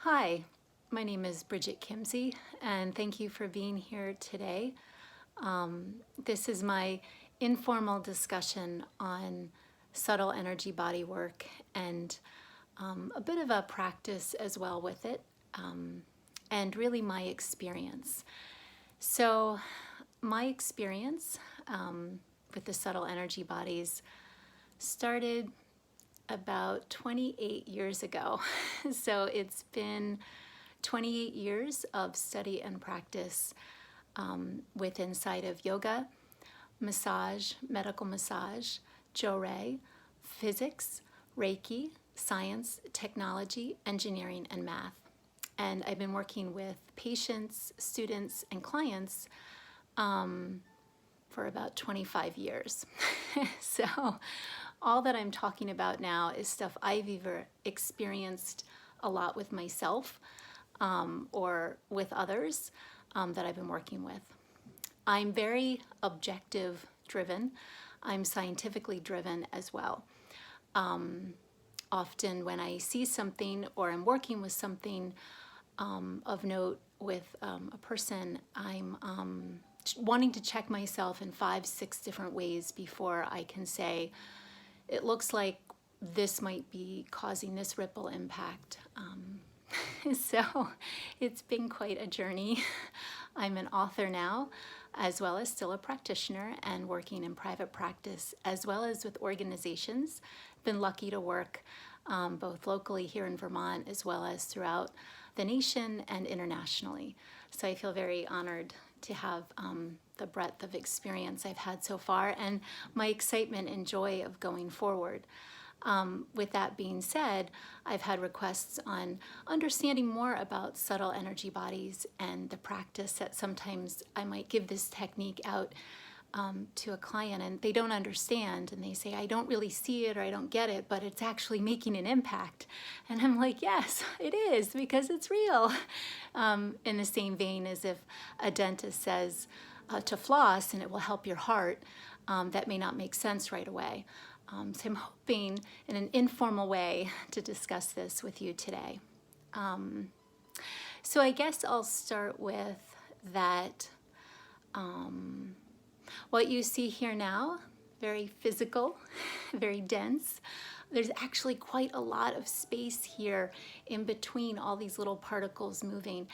Hi, my name is Bridget Kimsey, and thank you for being here today. This is my informal discussion on subtle energy body work and a bit of a practice as well with it, and really my experience. So, my experience with the subtle energy bodies started about 28 years ago. So it's been 28 years of study and practice with inside of yoga, massage, medical massage, Jorei, physics, Reiki, science, technology, engineering, and math. And I've been working with patients, students, and clients for about 25 years. So all that I'm talking about now is stuff I've either experienced a lot with myself or with others that I've been working with. I'm very objective driven. I'm scientifically driven as well. Often when I see something or I'm working with something of note with a person, I'm wanting to check myself in 5, 6 different ways before I can say, it looks like this might be causing this ripple impact. So it's been quite a journey. I'm an author now, as well as still a practitioner and working in private practice, as well as with organizations. Been lucky to work both locally here in Vermont, as well as throughout the nation and internationally. So I feel very honored to have the breadth of experience I've had so far and my excitement and joy of going forward. With that being said, I've had requests on understanding more about subtle energy bodies and the practice that sometimes I might give this technique out to a client and they don't understand and they say, I don't really see it or I don't get it, but it's actually making an impact. And I'm like, yes, it is, because it's real. In the same vein as if a dentist says to floss and it will help your heart, that may not make sense right away. So I'm hoping in an informal way to discuss this with you today. So I guess I'll start with that. What you see here now, very physical, very dense. There's actually quite a lot of space here in between all these little particles moving.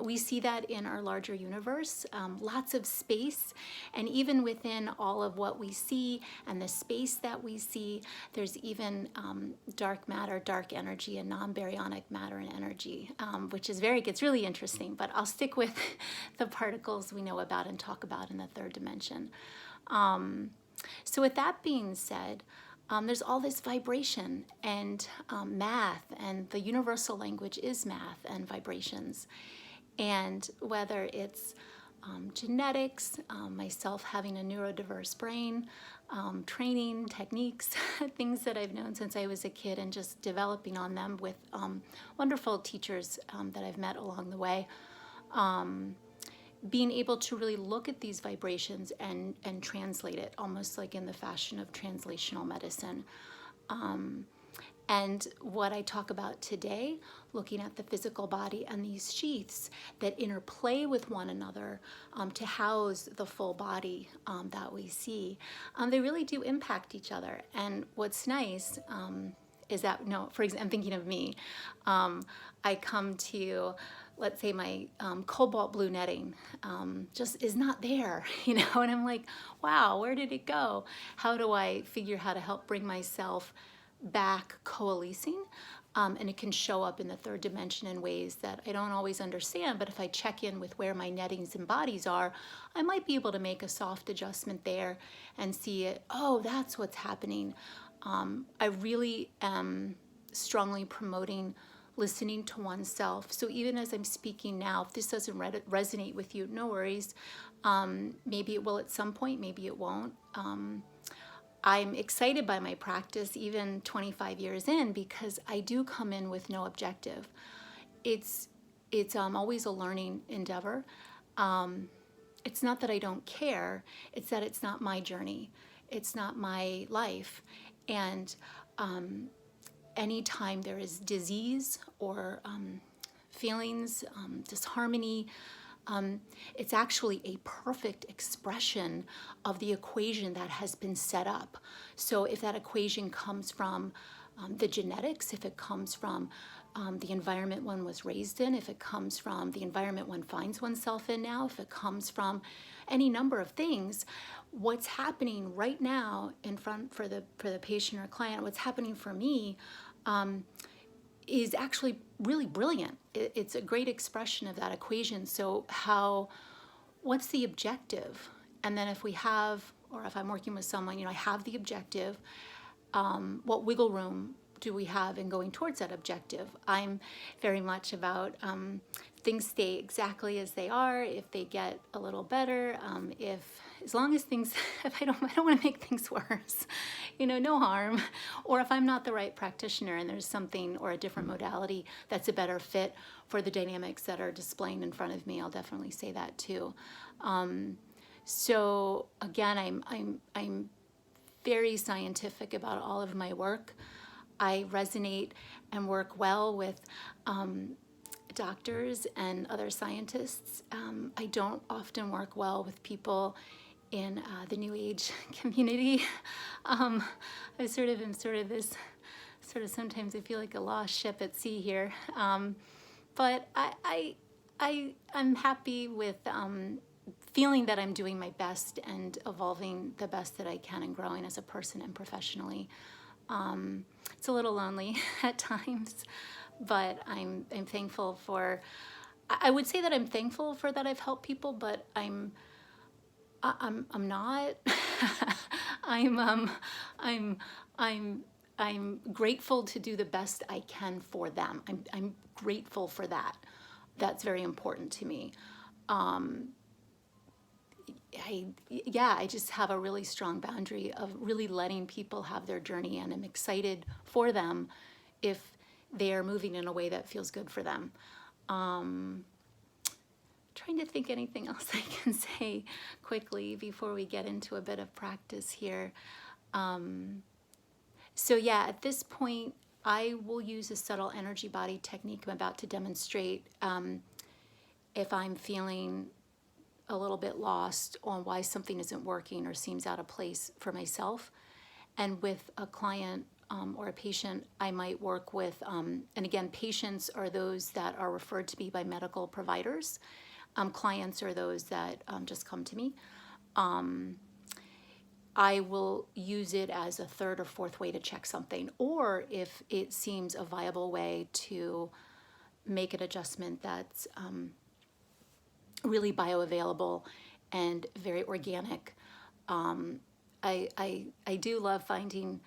We see that in our larger universe, lots of space, and even within all of what we see and the space that we see, there's even dark matter, dark energy, and non-baryonic matter and energy, which is gets really interesting, but I'll stick with the particles we know about and talk about in the third dimension. So with that being said, there's all this vibration and math, and the universal language is math and vibrations. And whether it's genetics, myself having a neurodiverse brain, training techniques, things that I've known since I was a kid and just developing on them with wonderful teachers that I've met along the way. Being able to really look at these vibrations and translate it, almost like in the fashion of translational medicine. And what I talk about today, looking at the physical body and these sheaths that interplay with one another to house the full body that we see, they really do impact each other. And what's nice is that, no, for example, I'm thinking of me. I come to, let's say my cobalt blue netting just is not there, and I'm like, wow, where did it go? How do I figure how to help bring myself back coalescing? And it can show up in the third dimension in ways that I don't always understand, but if I check in with where my nettings and bodies are, I might be able to make a soft adjustment there and see it, oh, that's what's happening. I really am strongly promoting listening to oneself. So even as I'm speaking now, if this doesn't resonate with you, no worries. Maybe it will at some point, maybe it won't. I'm excited by my practice, even 25 years in, because I do come in with no objective. It's always a learning endeavor. It's not that I don't care, it's that it's not my journey. It's not my life. And anytime there is disease or feelings, disharmony. It's actually a perfect expression of the equation that has been set up. So if that equation comes from the genetics, if it comes from the environment one was raised in, if it comes from the environment one finds oneself in now, if it comes from any number of things, what's happening right now in front for the patient or client, what's happening for me is actually really brilliant. It's a great expression of that equation. So what's the objective? And then if we have, or if I'm working with someone, I have the objective, what wiggle room do we have in going towards that objective? I'm very much about things stay exactly as they are. If they get a little better, as long as things, I don't want to make things worse, no harm. Or if I'm not the right practitioner and there's something or a different modality that's a better fit for the dynamics that are displaying in front of me, I'll definitely say that too. So again, I'm very scientific about all of my work. I resonate and work well with doctors and other scientists. I don't often work well with people in the New Age community. I am sometimes I feel like a lost ship at sea here. But I'm happy with feeling that I'm doing my best and evolving the best that I can and growing as a person and professionally. It's a little lonely at times, but I'm thankful for. I would say that I'm thankful for that I've helped people, but I'm not. I'm grateful to do the best I can for them. I'm grateful for that. That's very important to me. I just have a really strong boundary of really letting people have their journey, and I'm excited for them if they are moving in a way that feels good for them. Trying to think anything else I can say quickly before we get into a bit of practice here. At this point, I will use a subtle energy body technique I'm about to demonstrate if I'm feeling a little bit lost on why something isn't working or seems out of place for myself. And with a client or a patient, I might work with, and again, patients are those that are referred to me by medical providers. Clients are those that just come to me. I will use it as a third or fourth way to check something, or if it seems a viable way to make an adjustment that's really bioavailable and very organic. I do love finding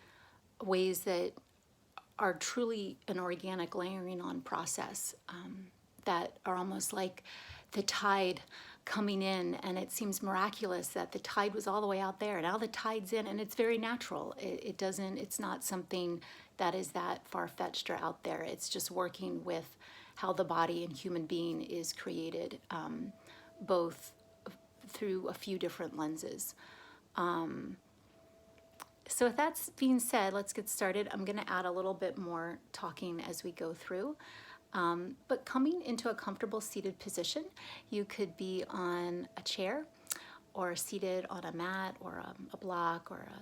ways that are truly an organic layering on process that are almost like the tide coming in, and it seems miraculous that the tide was all the way out there. Now the tide's in, and it's very natural. It's not something that is that far-fetched or out there. It's just working with how the body and human being is created, both through a few different lenses. So with that being said, let's get started. I'm going to add a little bit more talking as we go through. But coming into a comfortable seated position, you could be on a chair or seated on a mat or a block or a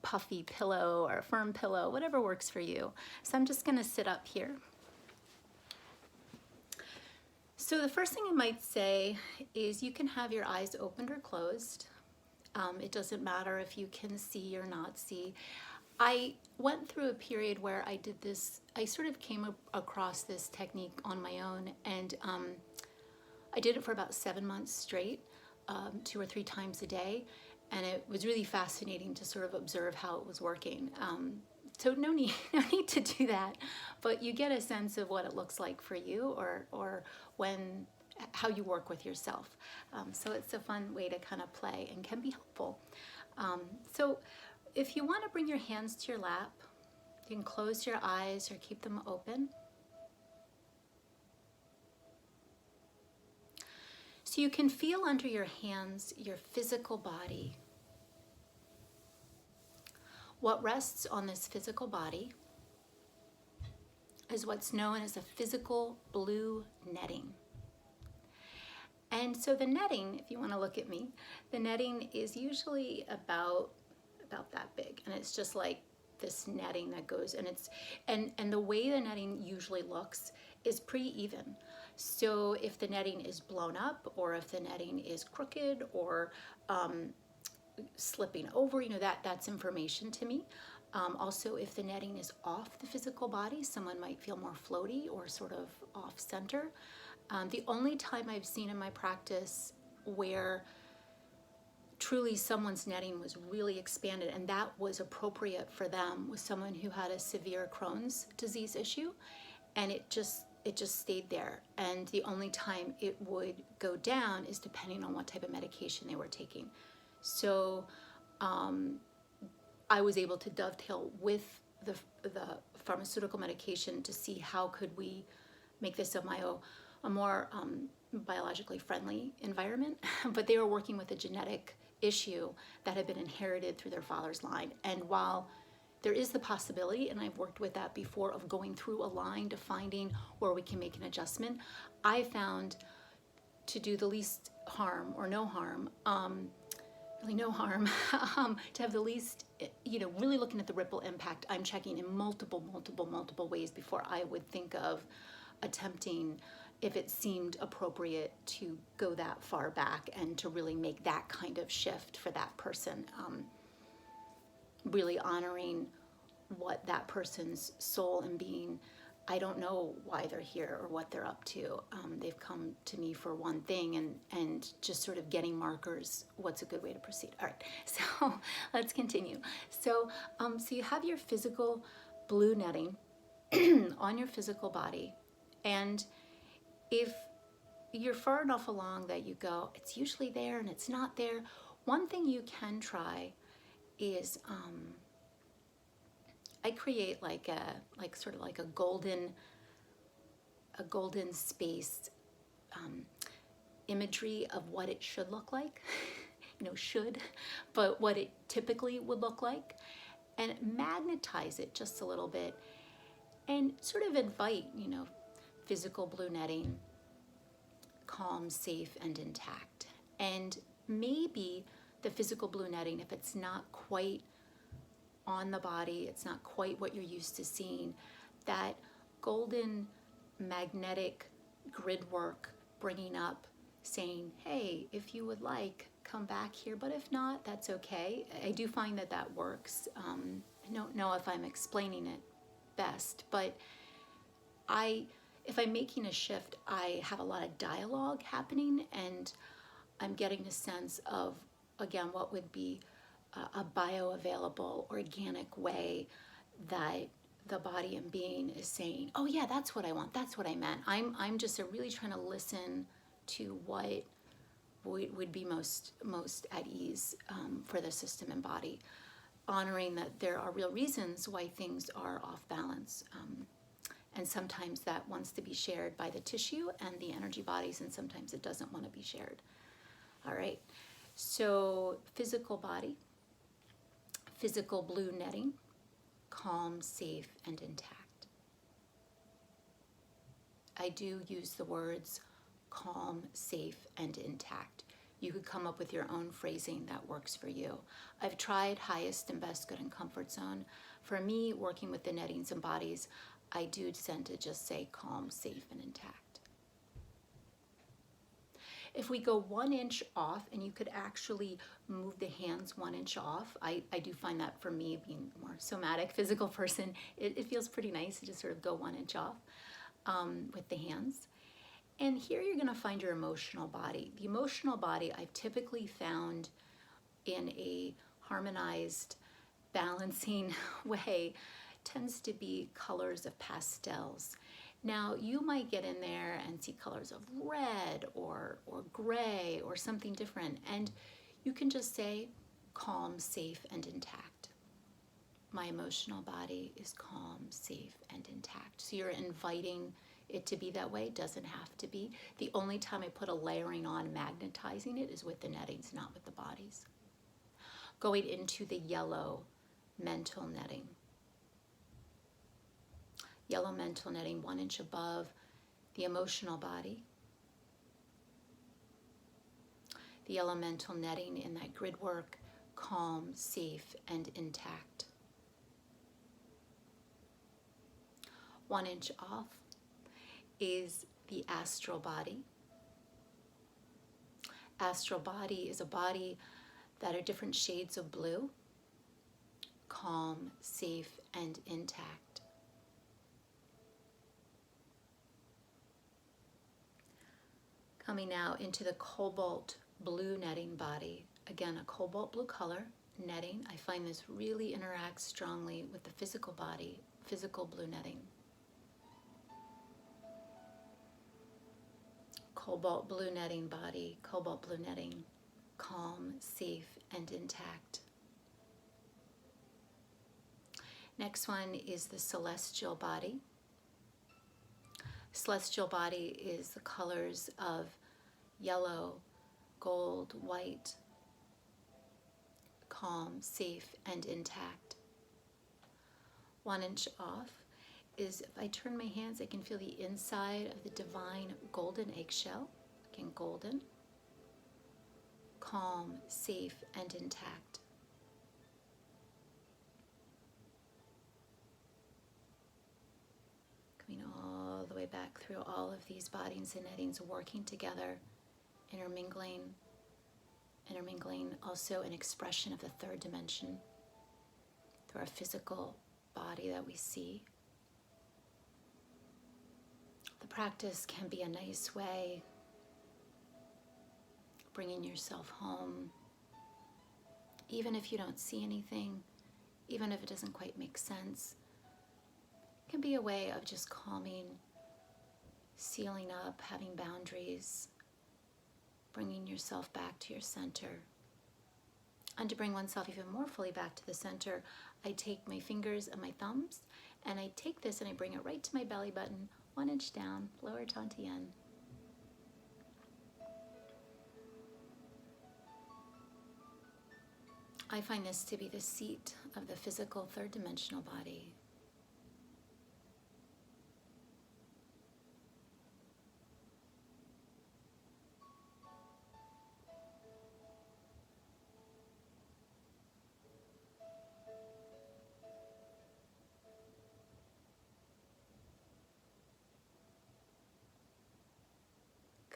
puffy pillow or a firm pillow, whatever works for you. So I'm just going to sit up here. So the first thing I might say is you can have your eyes opened or closed. It doesn't matter if you can see or not see. I went through a period where I did this, I sort of came across this technique on my own, and I did it for about 7 months straight, 2 or 3 times a day, and it was really fascinating to sort of observe how it was working. So no need to do that, but you get a sense of what it looks like for you, or how you work with yourself. So it's a fun way to kind of play and can be helpful. So if you want to bring your hands to your lap, you can close your eyes or keep them open. So you can feel under your hands your physical body. What rests on this physical body is what's known as a physical blue netting. And so the netting, if you want to look at me, the netting is usually about that big, and it's just like this netting that goes, and the way the netting usually looks is pretty even. So if the netting is blown up, or if the netting is crooked or slipping over, that's information to me. Also, if the netting is off the physical body, someone might feel more floaty or sort of off center. The only time I've seen in my practice where truly someone's netting was really expanded and that was appropriate for them was someone who had a severe Crohn's disease issue, and it just stayed there. And the only time it would go down is depending on what type of medication they were taking. So I was able to dovetail with the pharmaceutical medication to see how could we make this a more biologically friendly environment. But they were working with a genetic issue that had been inherited through their father's line. And while there is the possibility, and I've worked with that before, of going through a line to finding where we can make an adjustment, I found to do the least harm or no harm, really no harm, to have the least, really looking at the ripple impact. I'm checking in multiple ways before I would think of attempting, if it seemed appropriate, to go that far back and to really make that kind of shift for that person, really honoring what that person's soul and being. I don't know why they're here or what they're up to. They've come to me for one thing, and just sort of getting markers. What's a good way to proceed? All right, so let's continue. So you have your physical blue netting on your physical body, and if you're far enough along that you go, it's usually there and it's not there, one thing you can try is I create sort of like a golden space imagery of what it should look like, but what it typically would look like, and magnetize it just a little bit, and sort of invite, physical blue netting, calm, safe, and intact. And maybe the physical blue netting, if it's not quite on the body, it's not quite what you're used to seeing, that golden magnetic grid work bringing up, saying, hey, if you would like, come back here, but if not, that's okay. I do find that works. I don't know if I'm explaining it best, but if I'm making a shift, I have a lot of dialogue happening, and I'm getting a sense of, again, what would be a bioavailable, organic way that the body and being is saying, oh yeah, that's what I want, that's what I meant. I'm just really trying to listen to what would be most at ease for the system and body, honoring that there are real reasons why things are off balance. And sometimes that wants to be shared by the tissue and the energy bodies, and sometimes it doesn't want to be shared. All right, so physical body, physical blue netting, calm, safe, and intact. I do use the words calm, safe, and intact. You could come up with your own phrasing that works for you. I've tried highest and best good and comfort zone. For me, working with the nettings and bodies, I do tend to just say calm, safe, and intact. If we go 1 inch off, and you could actually move the hands 1 inch off, I do find that, for me, being a more somatic, physical person, it feels pretty nice to just sort of go 1 inch off with the hands. And here you're gonna find your emotional body. The emotional body I've typically found in a harmonized, balancing way tends to be colors of pastels. Now, you might get in there and see colors of red or gray or something different, and you can just say calm, safe, and intact. My emotional body is calm, safe, and intact. So you're inviting it to be that way. Doesn't have to be. The only time I put a layering on, magnetizing it, is with the nettings, not with the bodies. Going into the yellow mental netting. the elemental netting 1 inch above the emotional body, the elemental netting in that grid work, calm, safe, and intact. 1 inch off is the astral body. Astral body is a body that are different shades of blue, calm, safe, and intact. Coming now into the cobalt blue netting body. Again, a cobalt blue color netting. I find this really interacts strongly with the physical body, physical blue netting. Cobalt blue netting body, cobalt blue netting, calm, safe, and intact. Next one is the celestial body. Celestial body is the colors of yellow, gold, white, calm, safe, and intact. 1 inch off is, if I turn my hands, I can feel the inside of the divine golden eggshell. Again, golden, calm, safe, and intact. Coming all the way back through all of these bodies and nettings, working together, intermingling also an expression of the third dimension through our physical body that we see. The practice can be a nice way bringing yourself home, even if you don't see anything, even if it doesn't quite make sense. It can be a way of just calming, sealing up, having boundaries, bringing yourself back to your center. And to bring oneself even more fully back to the center, I take my fingers and my thumbs, and I take this and I bring it right to my belly button, 1 inch down, lower Tantien. I find this to be the seat of the physical third dimensional body.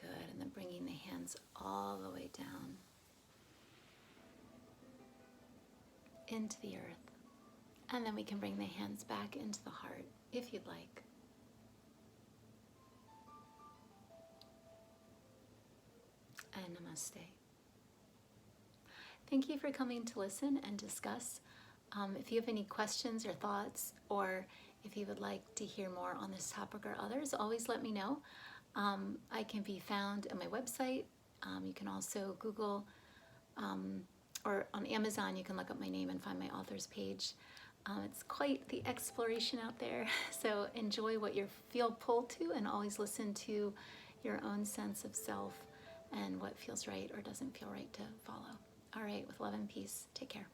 Good, and then bringing the hands all the way down into the earth. And then we can bring the hands back into the heart if you'd like. And namaste. Thank you for coming to listen and discuss. If you have any questions or thoughts, or if you would like to hear more on this topic or others, always let me know. I can be found on my website. You can also Google or on Amazon, you can look up my name and find my author's page. It's quite the exploration out there, so enjoy what you feel pulled to, and always listen to your own sense of self and what feels right or doesn't feel right to follow. All right, with love and peace, take care.